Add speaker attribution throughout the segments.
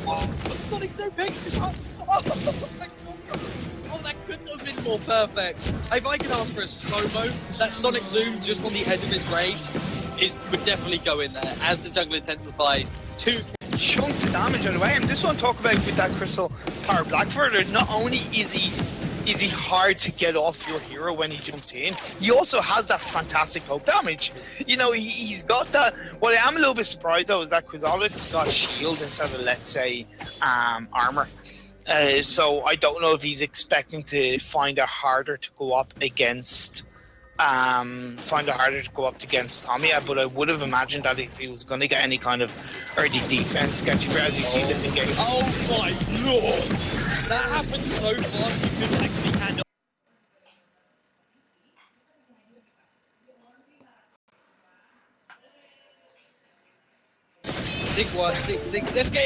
Speaker 1: Oh, Sonic Zoom picks it up! Oh, my God. Oh, that couldn't have been more perfect. If I could ask for a slow-mo, that Sonic Zoom just on the edge of his range would definitely go in there as the jungle intensifies. Two
Speaker 2: chunks of damage on the way, and this one talk about with that Crystal Power Blackfurter. Not only is he hard to get off your hero when he jumps in, he also has that fantastic poke damage. You know, he's got that. What I am a little bit surprised though is that Quixotic's got shield instead of, let's say, armor. So I don't know if he's expecting to find it harder to go up against Tamiya, but I would have imagined that if he was going to get any kind of early defense, sketchy, as you see this in game.
Speaker 1: Oh my lord! That happened so fast you couldn't actually handle. Zig,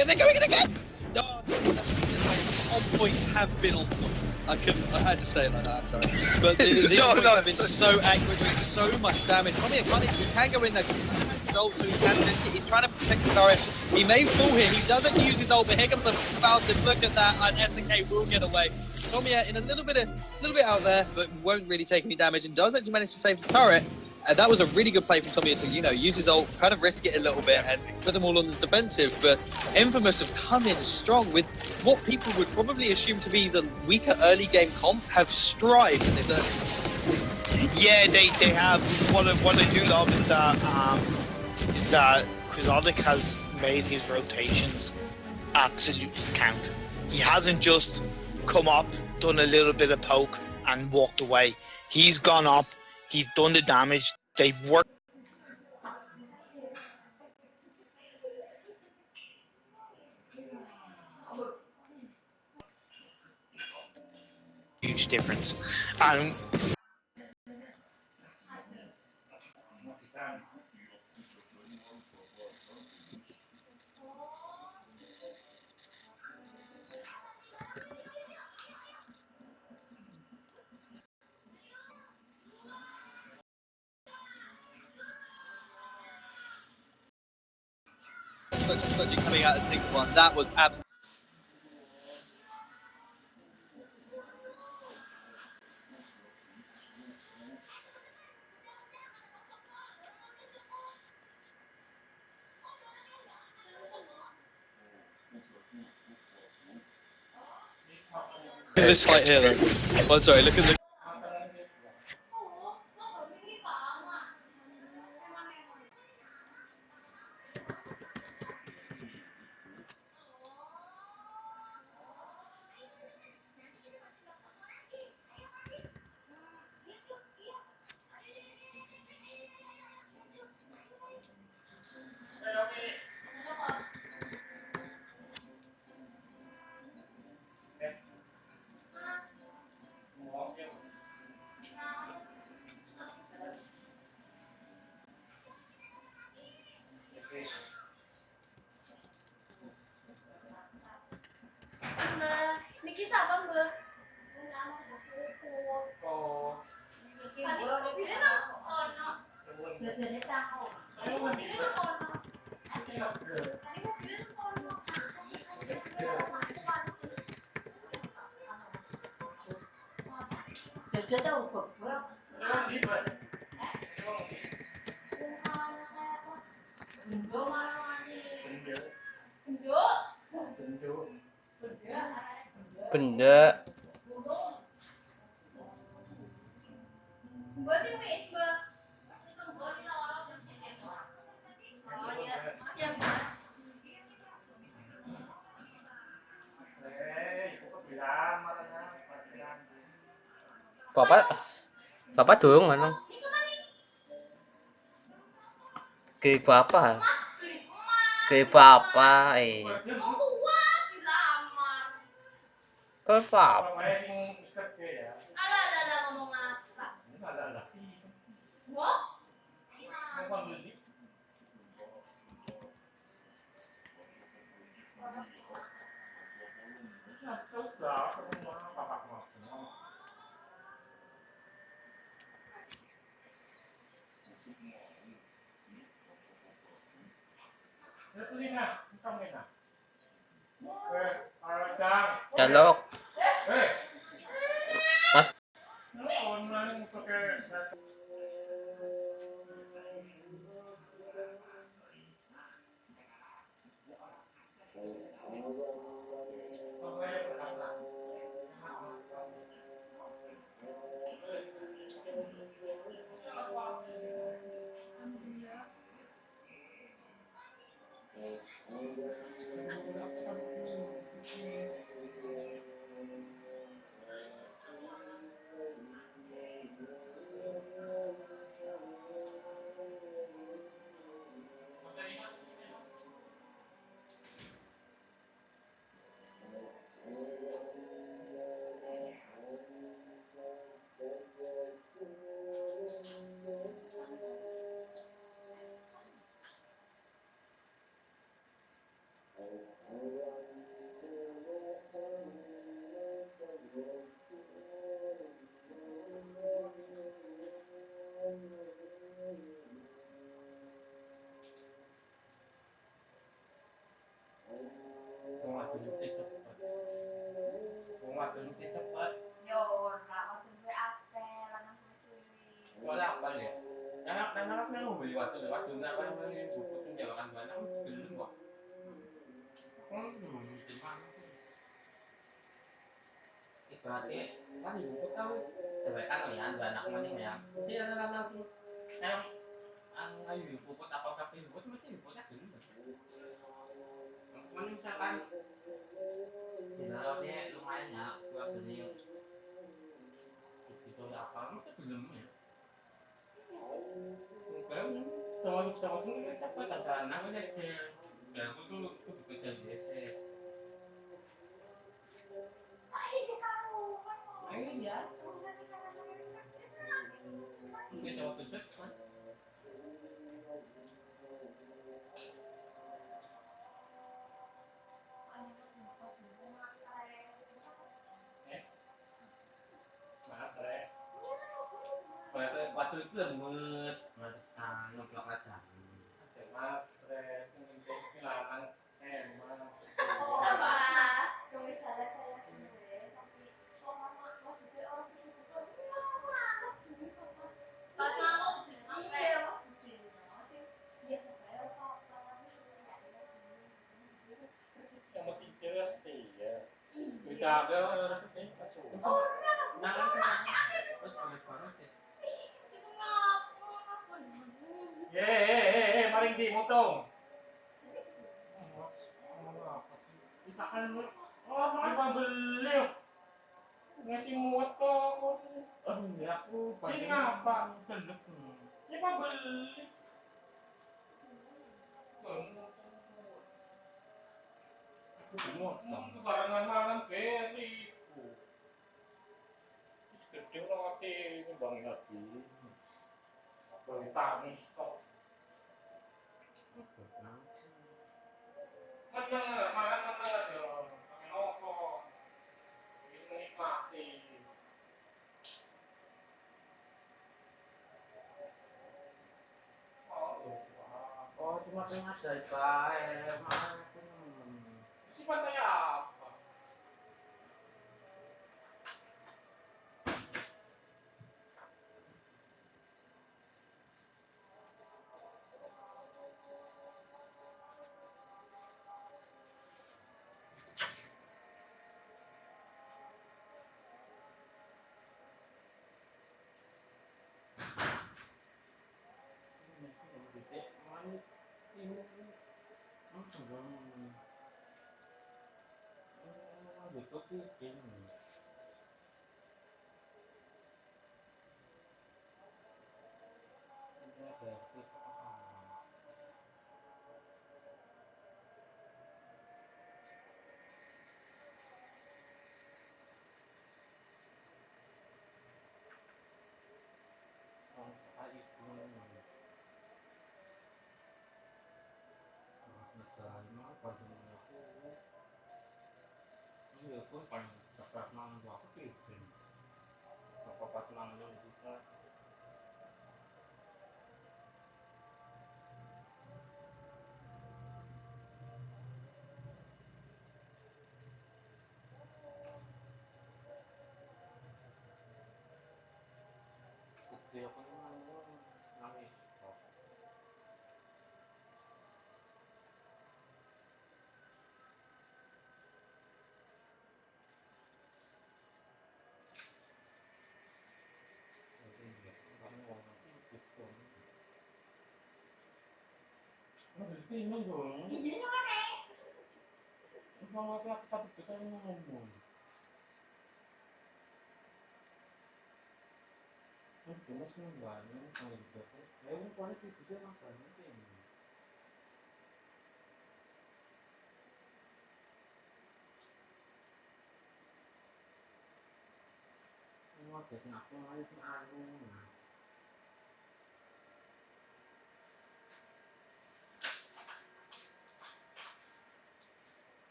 Speaker 1: and they're going in again! Oh, on point have been on point. I had to say it like that, I'm sorry. But the on points have been so accurate, doing so much damage. I mean, funny, he can go in there, so he can he's trying to protect the turret. He may fall here, he doesn't use his ult, but here comes the Falcon. Look at that, and SNK will get away. Tomiya in a little bit out there, but won't really take any damage, and does actually manage to save the turret. And that was a really good play from Tomiya to, you know, use his ult, kind of risk it a little bit and put them all on the defensive. But Infamous have come in strong with what people would probably assume to be the weaker early game comp, have strived in this early.
Speaker 2: Yeah, they have. What I do love is that Quixotic has made his rotations absolutely count. He hasn't just come up, done a little bit of poke, and walked away. He's gone up. He's done the damage. They've worked. Huge difference. And
Speaker 1: coming out of Sync 1, that was absolutely. This fight here, though. Oh, sorry, look at the.
Speaker 3: Benda. Papa turun mana? Ke papa. Ke papa Ke papa. Dialog. Mas.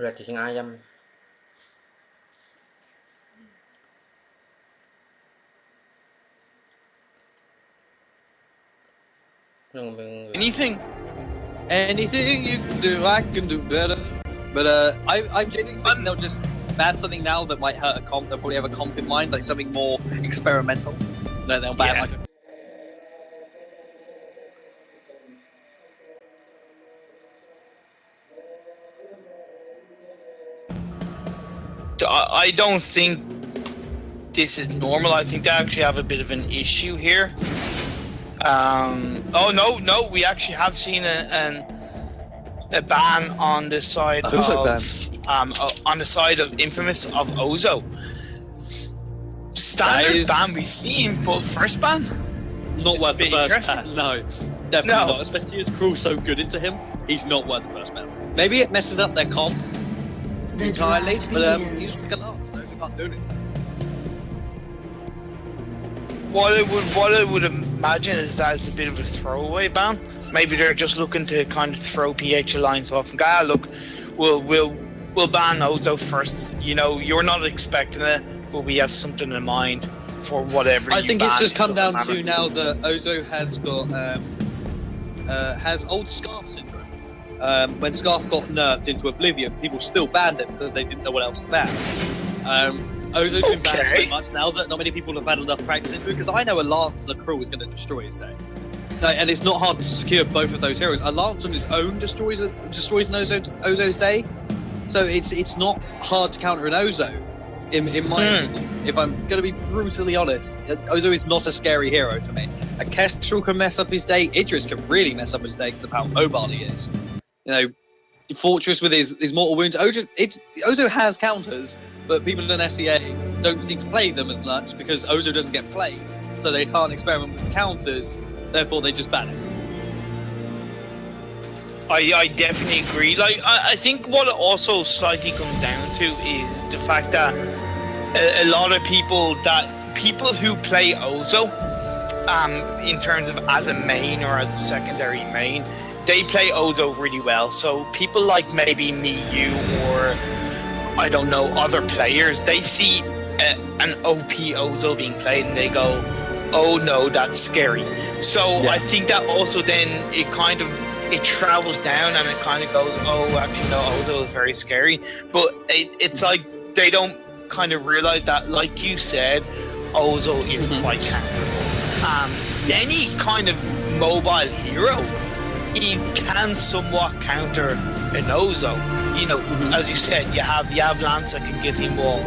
Speaker 3: Udah cacing ayam.
Speaker 2: Anything?
Speaker 1: Anything you can do, I can do better. But I'm genuinely expecting they'll just ban something now that might hurt a comp. They'll probably have a comp in mind, like something more experimental. Then they'll ban
Speaker 2: Yeah.
Speaker 1: like
Speaker 2: I don't think this is normal. I think they actually have a bit of an issue here. Oh no, we actually have seen a ban on the side of on the side of Infamous of Ozo. Standard ban we've seen, but first ban
Speaker 1: not
Speaker 2: it's
Speaker 1: worth the first
Speaker 2: interesting.
Speaker 1: ban. No, definitely not. Especially as Crew's so good into him, he's not worth the first ban. Maybe it messes up their comp entirely, but he's a lot, so they can't do it.
Speaker 2: What I would imagine is that it's a bit of a throwaway ban. Maybe they're just looking to kind of throw PH Alliance off and go, look, we'll ban Ozo first. You know, you're not expecting it, but we have something in mind for whatever.
Speaker 1: I think it's just come down to now that Ozo has got has old Scarf syndrome. When Scarf got nerfed into oblivion, people still banned it because they didn't know what else to ban. Ozo's been banned so much now that not many people have had enough practice into it, because I know a Lance and a Crew is going to destroy his day. And it's not hard to secure both of those heroes. A Lance on his own destroys an Ozo's day, so it's not hard to counter an Ozo. In my opinion, if I'm going to be brutally honest, Ozo is not a scary hero to me. A Kestrel can mess up his day, Idris can really mess up his day because of how mobile he is. You know, Fortress with his mortal wounds. Ozo has counters, but people in SEA don't seem to play them as much because Ozo doesn't get played, so they can't experiment with counters. Therefore, they just ban it.
Speaker 2: I definitely agree. Like, I think what it also slightly comes down to is the fact that a lot of people who play Ozo, in terms of as a main or as a secondary main, they play Ozo really well. So people like maybe me, you, or I don't know, other players, they see an OP Ozo being played and they go, oh no, that's scary. So I think that also then it travels down and it kind of goes, oh, actually no, Ozo is very scary. But it's like they don't kind of realize that, like you said, Ozo is quite counterable. Any kind of mobile hero, he can somewhat counter an Ozo. You know, as you said, you have Lance that can get him wall.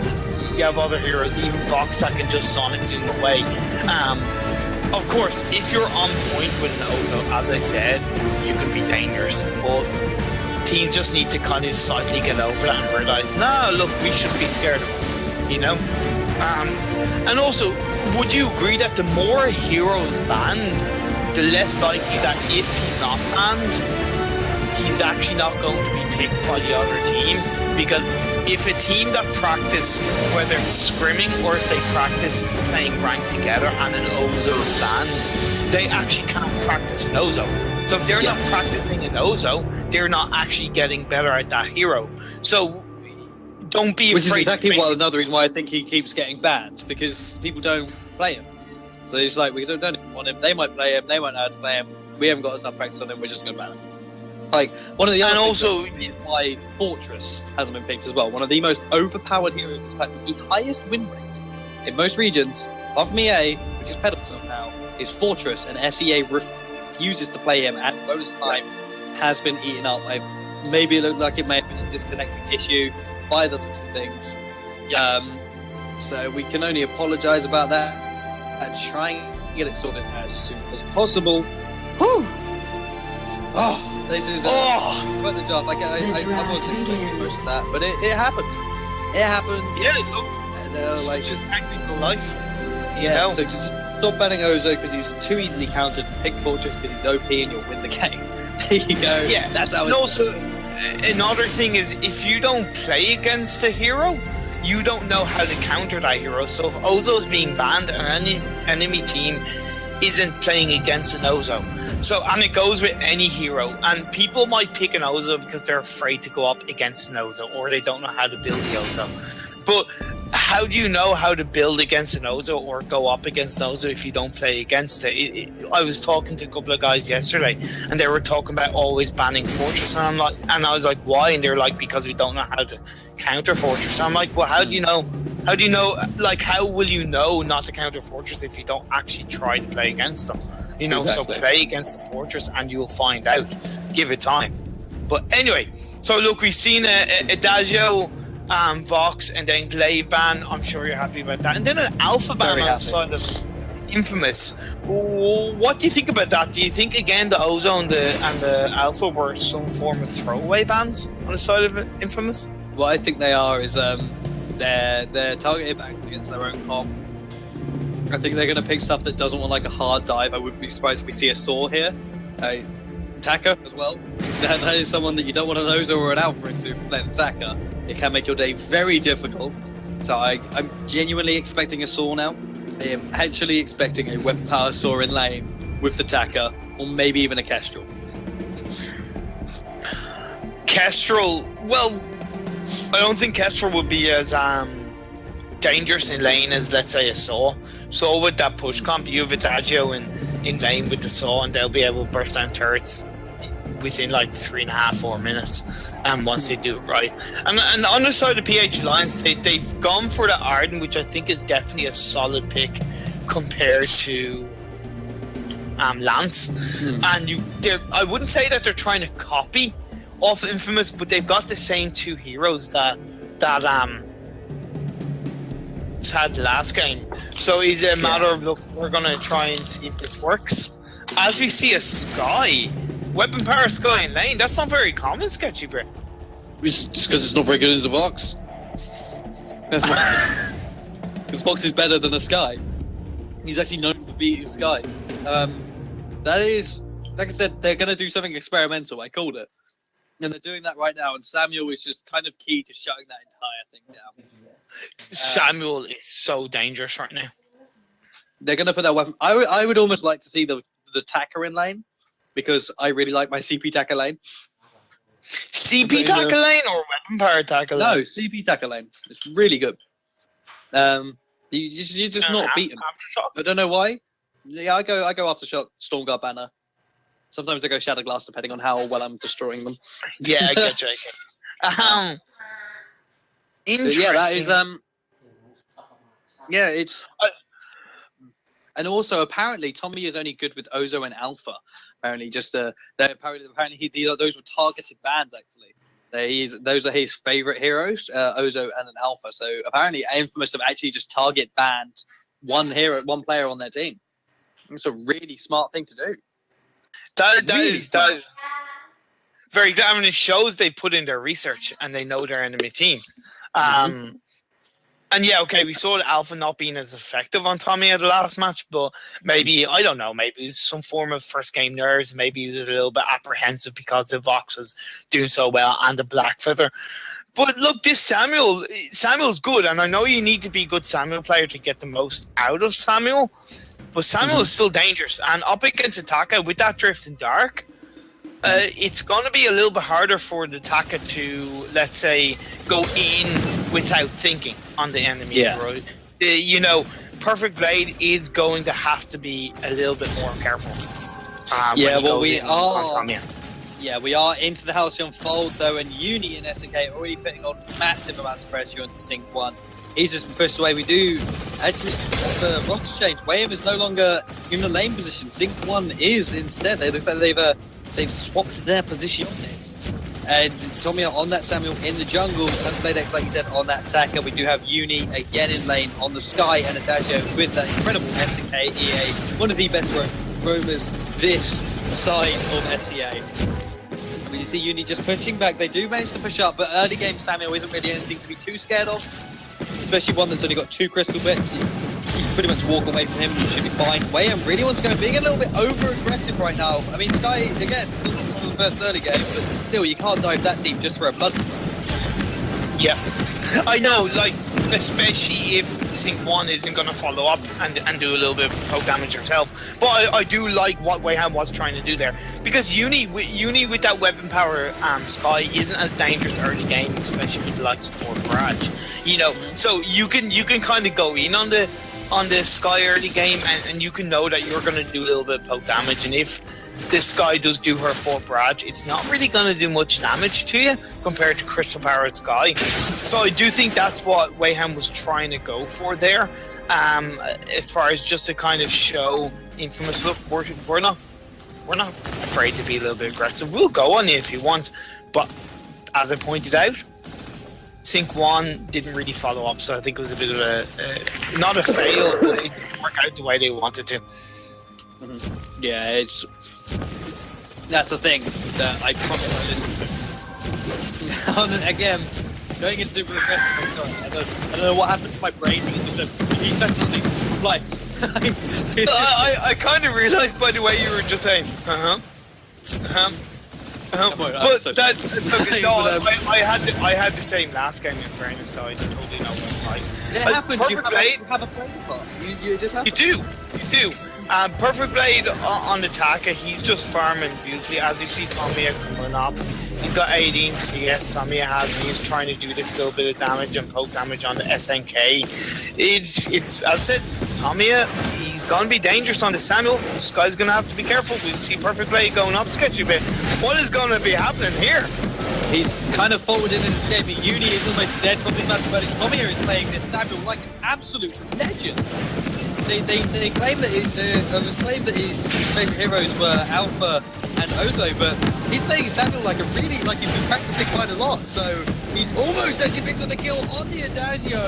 Speaker 2: You have other heroes, even Fox, that can just Sonic Zoom away. Of course, if you're on point with an Ozo, as I said, you can be dangerous. But teams just need to kind of slightly get over that and realize, no, look, we shouldn't be scared of him. You know? And also, would you agree that the more heroes banned, the less likely that if he's not banned, he's actually not going to be picked by the other team? Because if a team that practice, whether it's scrimming or if they practice playing ranked together and an Ozo is banned, they actually can't practice an Ozo. So if they're not practicing an Ozo, they're not actually getting better at that hero. So Don't be
Speaker 1: Which is
Speaker 2: afraid.
Speaker 1: exactly another reason why I think he keeps getting banned, because people don't play him. So it's like, we don't want him. They might play him, they might know how to play him. We haven't got enough practice on him, we're just going to ban him. Like, one of the other things is why Fortress hasn't been picked as well. One of the most overpowered heroes is the highest win rate in most regions, apart from EA, which is pedal somehow, is Fortress, and SEA refuses to play him, and bonus time has been eaten up. Maybe it looked like it may have been a disconnecting issue by the looks of things. So we can only apologise about that and try and get it sorted as soon as possible. Whew! Oh, this is quite the job. I wasn't expecting most of that, but it happened. It happened.
Speaker 2: Yeah, look,
Speaker 1: and like
Speaker 2: just technical life. You
Speaker 1: yeah,
Speaker 2: know?
Speaker 1: so just stop banning Ozo because he's too easily countered. Pick Fortress because he's OP and you'll win the game. There you go.
Speaker 2: Yeah,
Speaker 1: that's how
Speaker 2: it's. And also, another thing is, if you don't play against a hero, you don't know how to counter that hero. So if Ozo's being banned and any enemy team isn't playing against an Ozo, and it goes with any hero, and people might pick an Ozo because they're afraid to go up against an Ozo, or they don't know how to build the Ozo. But how do you know how to build against an Ozo or go up against an Ozo if you don't play against it? I was talking to a couple of guys yesterday, and they were talking about always banning Fortress, and I was like, why? And they're like, because we don't know how to counter Fortress. And I'm like, well, how do you know? How do you know? Like, how will you know not to counter Fortress if you don't actually try to play against them? You know, exactly. So play against the Fortress, and you will find out. Give it time. But anyway, so look, we've seen Adagio, Vox, and then Glaive ban. I'm sure you're happy about that. And then an Alpha ban on the side of Infamous. What do you think about that? Do you think, again, the Ozo and the Alpha were some form of throwaway bans on the side of Infamous?
Speaker 1: What I think they are is they're targeted bans against their own comp. I think they're going to pick stuff that doesn't want like a hard dive. I wouldn't be surprised if we see a Saw here. Attacker as well. That is someone that you don't want an Ozo or an Alpha into playing Attacker. It can make your day very difficult. So I'm genuinely expecting a Saw now. I am actually expecting a weapon power Saw in lane with the Attacker, or maybe even a Kestrel.
Speaker 2: Kestrel, well, I don't think Kestrel would be as dangerous in lane as, let's say, a Saw. So with that push comp, you have Adagio in lane with the Saw, and they'll be able to burst down turrets within like 3.5, 4 minutes. And once they do it right, and on the side of PH Alliance, they've gone for the Arden, which I think is definitely a solid pick compared to Lance. And I wouldn't say that they're trying to copy off Infamous, but they've got the same two heroes that had last game. So it's a matter of, look, we're gonna try and see if this works. As we see a Sky, weapon power Sky in lane, that's not very common, Sketchy Brit.
Speaker 1: It's just because it's not very good as a Vox. That's why. Because Vox is better than a Sky. He's actually known for beating Skies. That is, like I said, they're going to do something experimental. I called it. And they're doing that right now, and Samuel is just kind of key to shutting that entire thing down.
Speaker 2: Samuel is so dangerous right now.
Speaker 1: They're going to put that weapon... I would almost like to see the Tacker in lane, because I really like my CP Tacker lane.
Speaker 2: CP Tacker lane or weapon power Tacker lane?
Speaker 1: No, CP Tacker lane. It's really good. You're just not beaten. I don't know why. Yeah, I go Aftershock, Stormguard banner. Sometimes I go Shadow Glass, depending on how well I'm destroying them.
Speaker 2: Yeah, I get you. Interesting.
Speaker 1: Yeah, that is yeah, it's and also apparently Tommy is only good with Ozo and Alpha. Apparently, those were targeted bans. Actually, those are his favorite heroes, Ozo and an Alpha. So apparently, Infamous have actually just target banned one player on their team. It's a really smart thing to do.
Speaker 2: That is very good. I mean, it shows they've put in their research and they know their enemy team. And yeah, okay, we saw the Alpha not being as effective on Tommy at the last match, but maybe, I don't know, maybe it's some form of first game nerves. Maybe he's a little bit apprehensive because the Vox was doing so well and the Black Feather. But look, this Samuel's good, and I know you need to be a good Samuel player to get the most out of Samuel, but Samuel is still dangerous. And up against Ataka with that Drift in Dark, it's going to be a little bit harder for the attacker to, let's say, go in without thinking on the enemy.
Speaker 1: Yeah.
Speaker 2: Right? You know, Perfect Blade is going to have to be a little bit more careful.
Speaker 1: Yeah,
Speaker 2: when he
Speaker 1: well,
Speaker 2: goes
Speaker 1: we
Speaker 2: in on
Speaker 1: are.
Speaker 2: Tamiya.
Speaker 1: Yeah, we are into the Halcyon Fold though, and Uni and SNK already putting on massive amounts of pressure onto Sync 1. He's just been pushed away. We do actually, that's a roster change. Wayham is no longer in the lane position. Sync 1 is instead. It looks like they've swapped their position on this. And Tommy on that Samuel in the jungle, and Bladex, like you said, on that attacker. We do have Uni again in lane on the Sky, and Adagio with that incredible SNK EA, one of the best roamers this side of SEA. I mean, you see Uni just pushing back. They do manage to push up, but early game Samuel isn't really anything to be too scared of, especially one that's only got 2 crystal bits. You can pretty much walk away from him and you should be fine. Wayham really wants to go, being a little bit over-aggressive right now. I mean, Sky, again, still not one of the first early game, but still, you can't dive that deep just for a blood.
Speaker 2: Yeah, I know, like, especially if Sync 1 isn't going to follow up and do a little bit of poke damage herself. But I do like what Wayham was trying to do there. Because Uni with that weapon power, Sky isn't as dangerous early game, especially with the likes of Fort Barrage. You know, so you can kind of go in on the Sky early game, and you can know that you're going to do a little bit of poke damage, and if this Sky does do her Fort Barrage, it's not really going to do much damage to you compared to Crystal Power Sky. So I do think that's what Wayham was trying to go for there, as far as just to kind of show Infamous, look, we're not afraid to be a little bit aggressive. We'll go on you if you want, but as I pointed out, Sync 1 didn't really follow up, so I think it was a bit of a not a fail, but it didn't work out the way they wanted to.
Speaker 1: Yeah, that's the thing that I probably listen to. Again, going into super aggressive, sorry, I don't know what happened to my brain, he said something like
Speaker 2: I kind of realized by the way you were just saying, but that's okay. No, I had the same last game in fairness, so I totally know what it's like.
Speaker 1: It happens. You have a brain part. You just have.
Speaker 2: You do. Perfect Blade on the attacker, he's just farming beautifully. As you see Tamiya coming up, he's got 18 CS, Tamiya has, and he's trying to do this little bit of damage and poke damage on the SNK. It's as I said, Tamiya, he's gonna be dangerous on the Samuel. This guy's gonna have to be careful. We see Perfect Blade going up sketchy bit. What is gonna be happening here?
Speaker 1: He's kind of forwarded in escaping. Uni is almost dead from this match, but Tamiya is playing this Samuel like an absolute legend. They claim that it was claimed that his favorite heroes were Alpha and Ozo, but he's playing Samuel like he's been practicing quite a lot. So he's almost actually picked up the kill on the Adagio.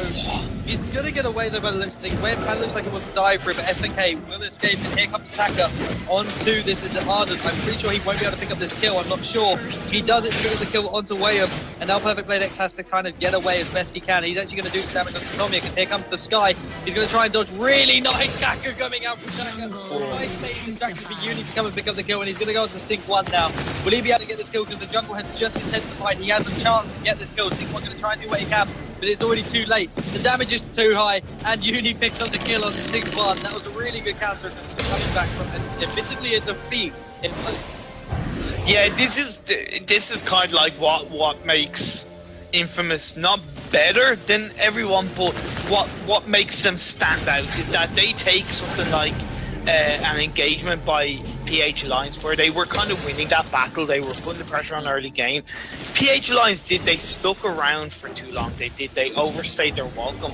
Speaker 1: He's gonna get away though by the looks of things. Wayham kind of looks like he wants to die for it, but SNK will escape, and here comes Taka onto this Ardent. I'm pretty sure he won't be able to pick up this kill. I'm not sure. He does it to get the kill onto Wayham, and now Perfect Blade X has to kind of get away as best he can. He's actually going to do some damage onto Tamiya because here comes the Sky. He's going to try and dodge. Really nice Kaku coming out from Taka. Nice bait distraction for Uni to come and pick up the kill, and he's going to go on to Sync 1 now. Will he be able to get this kill because the jungle has just intensified? He has a chance to get this kill. Sync 1 going to try and do what he can, but it's already too late. The damage is too high, and Uni picks up the kill on Sync 1. That was a really good counter coming back from admittedly a defeat in play.
Speaker 2: Yeah, this is kind of like what makes Infamous not better than everyone, but what makes them stand out is that they take something like an engagement by PH Alliance where they were kind of winning that battle, they were putting the pressure on early game. PH Alliance they stuck around for too long, they overstayed their welcome,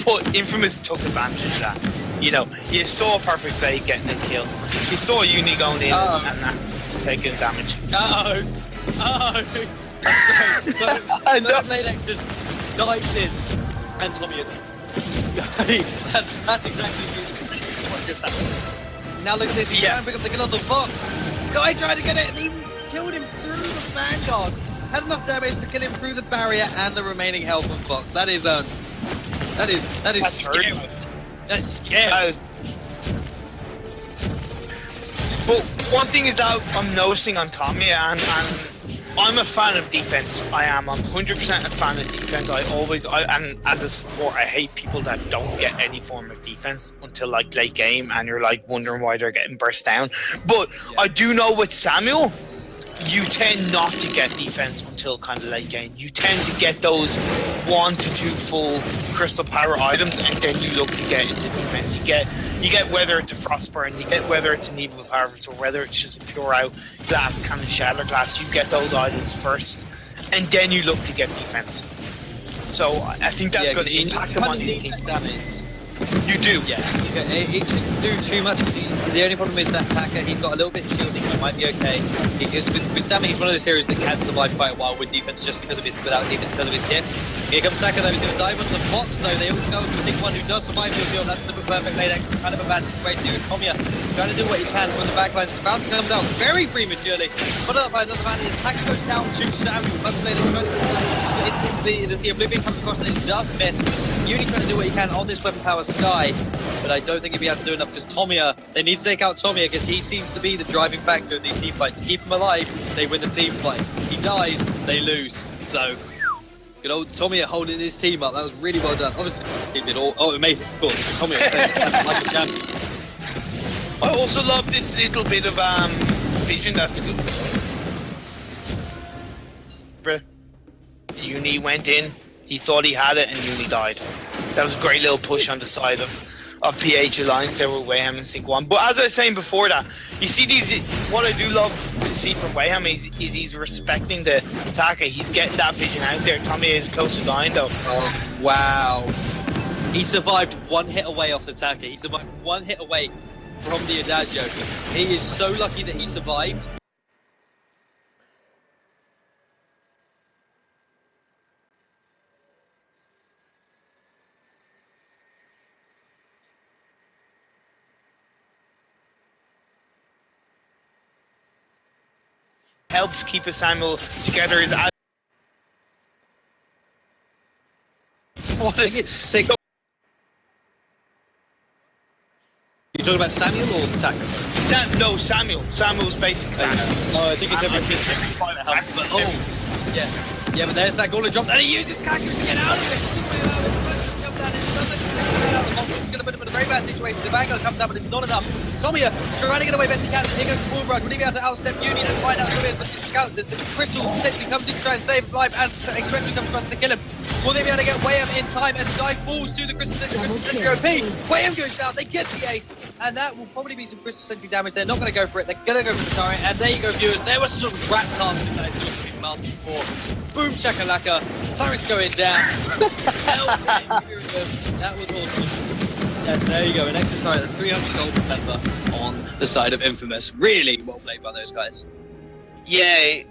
Speaker 2: but Infamous took advantage of that. You know, you saw Perfect Blade getting a kill, you saw Uni going in and that taking damage.
Speaker 1: I know. Blade X just dived in and Tommy that's exactly what just happened. Now look at this, he's trying to pick up the kill on the Fox. Guy tried to get it and he killed him through the Vanguard. Had enough damage to kill him through the barrier and the remaining health on Fox. That is scary. That's scary.
Speaker 2: But one thing is that I'm noticing on Tamiya, and I'm a fan of defense. I'm 100% a fan of defense. And as a support, I hate people that don't get any form of defense until like late game, and you're like wondering why they're getting burst down. But I do know with Samuel, you tend not to get defense until kind of late game. You tend to get those 1 to 2 full crystal power items, and then you look to get into defense. You get whether it's a Frostburn, you get whether it's an Evil Harvest, or whether it's just a pure out glass cannon shatter glass. You get those items first, and then you look to get defense. So I think that's going to impact him on his team. You do.
Speaker 1: Yeah, it shouldn't do too much. The only problem is that Taka, he's got a little bit of shielding, but might be okay. Because with Sammy, he's one of those heroes that can survive quite a while with defense just because of his, without defense because of his kit. Here comes Taka though, he's going to dive onto the box though. They all go with the one who does survive the field. That's the perfect lane. That's kind of a bad situation here with Tomia. Trying to do what he can from the backline. The bounce comes out very prematurely. But up by another man is Taka goes down to Samuel. First lane is trying to get the Oblivion comes across and it does miss. Uni trying to do what he can on this weapon power Sky, but I don't think he'll be able to do enough because Tomia, they need to take out Tomia because he seems to be the driving factor in these team fights. Keep him alive, they win the team fight. He dies, they lose. So, good old Tomia holding his team up. That was really well done. Obviously, he did all. Oh, amazing. Of course, Tomia like a champion.
Speaker 2: I also love this little bit of vision. That's good. Uni went in. He thought he had it, and Uni died. That was a great little push on the side of PH Alliance there with Wayham and Sync 1. But as I was saying before that, you see these, what I do love to see from Wayham is he's respecting the attacker. He's getting that vision out there. Tommy is close to dying though.
Speaker 1: Oh, wow. He survived one hit away off the attacker. He survived one hit away from the Adagio. He is so lucky that he survived.
Speaker 2: Helps keep a Samuel together. Is what
Speaker 1: I think it's 6. You talking about Samuel or Taka?
Speaker 2: No, Samuel. Samuel's basically.
Speaker 1: Oh, I think it's every 6. Oh, yeah. Yeah, but there's that goal drop, and he uses Kaku to get out of it. He's going to put him in a very bad situation. The Vanguard comes out, but it's not enough. Tomia trying to get away best he can. Here goes Fulbright. Will he be able to outstep Uni and find out who it is? But the scout, there's the Crystal essentially comes in to try and save his life as Crystal comes across to kill him. Will they be able to get Wayham in time as Sky falls to the Crystal Sentry OP? Wayham goes down, they get the ace, and that will probably be some Crystal Sentry damage. They're not going to go for it, they're going to go for the turret, and there you go, viewers. There was some rat casting that I thought we've been asking for. Boom shakalaka, turret's going down. That was awesome. Yeah, there you go, an extra turret. That's 300 gold per member on the side of Infamous. Really well played by those guys.
Speaker 2: Yeah,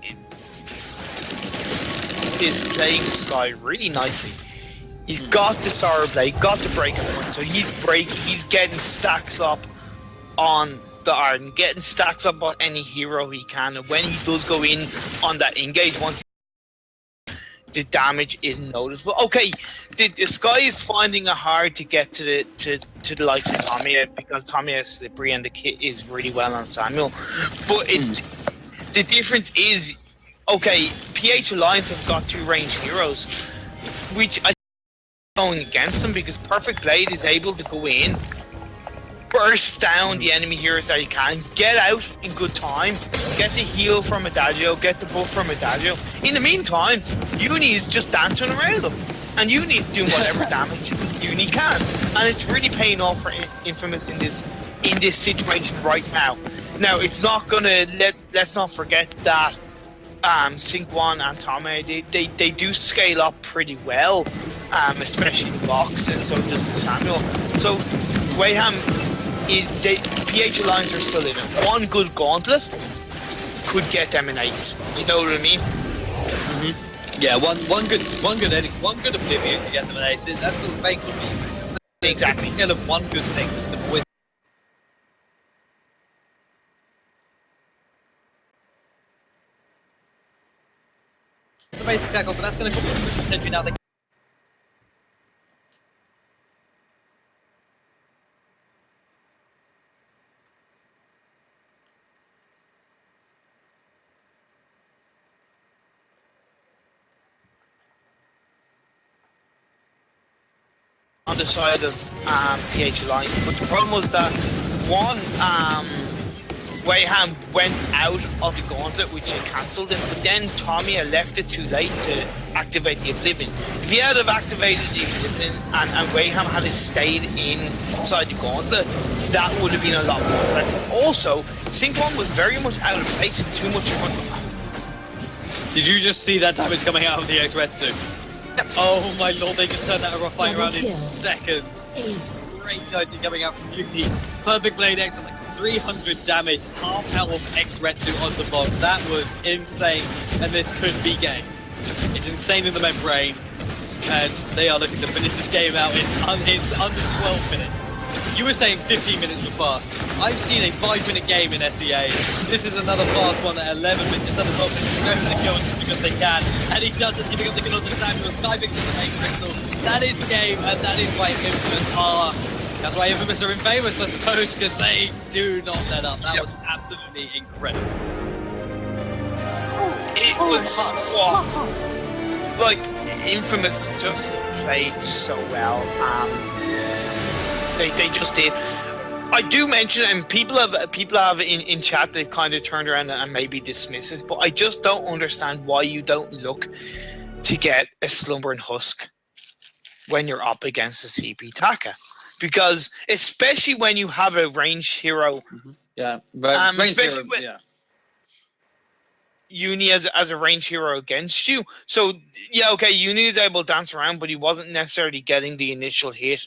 Speaker 2: is playing Sky really nicely. He's got the Sorrow Blade, got the Breaker Point, so he's getting stacks up on the Arden, getting stacks up on any hero he can, and when he does go in on that engage, once the damage is noticeable. Okay, the Sky is finding it hard to get to the likes of Tommy because Tommy is slippery and the kit is really well on Samuel. But the difference is, okay, PH Alliance have got 2 ranged heroes, which I think is going against them because Perfect Blade is able to go in, burst down the enemy heroes that he can, get out in good time, get the heal from Adagio, get the buff from Adagio. In the meantime, Uni is just dancing around them, and Uni is doing whatever damage Uni can, and it's really paying off for Infamous in this situation right now. Now, it's not gonna let's not forget that Sync 1 and Tommy, they do scale up pretty well, especially the box, and so does the Samuel. So Wayham, PH Alliance are still in it. One good gauntlet could get them an ace. You know what I mean?
Speaker 1: Yeah, one good Oblivion to get them an ace. That's what makes me. Exactly. The skill of one good thing that's going to win. The basic tackle, but that's going to come with now.
Speaker 2: On the side of PH Alliance, but the problem was that one Wayham went out of the gauntlet, which had cancelled it, but then Tamiya left it too late to activate the Oblivion. If he had have activated the Oblivion and Wayham had stayed inside the gauntlet, that would have been a lot more effective. Also, Sync 1 was very much out of place and too much fun.
Speaker 1: Did you just see that damage coming out of the X-Retsu? Oh my lord, they just turned that fight around in seconds. Great dodging coming out from Yuki. Perfect Blade X with like 300 damage, half health of X-Retsu on the box. That was insane, and this could be game. It's insane in the membrane, and they are looking to finish this game out in under 12 minutes. You were saying 15 minutes were fast. I've seen a 5-minute game in SEA. This is another fast one at 11 minutes, just under 12 minutes to go for the kills because they can. And he does actually pick up the kill on the Samuel. Skyfix is the main crystal. That is the game, and that is why Infamous are... That's why Infamous are infamous, I suppose, because they do not let up. That was absolutely incredible.
Speaker 2: It was... like, Infamous just played so well. They just did. I do mention, and people have in chat, they've kind of turned around and maybe dismiss it, but I just don't understand why you don't look to get a Slumbering Husk when you're up against a CP Taka. Because, especially when you have a ranged hero,
Speaker 1: Especially when
Speaker 2: Uni as a ranged hero against you. So, yeah, okay, Uni is able to dance around, but he wasn't necessarily getting the initial hit.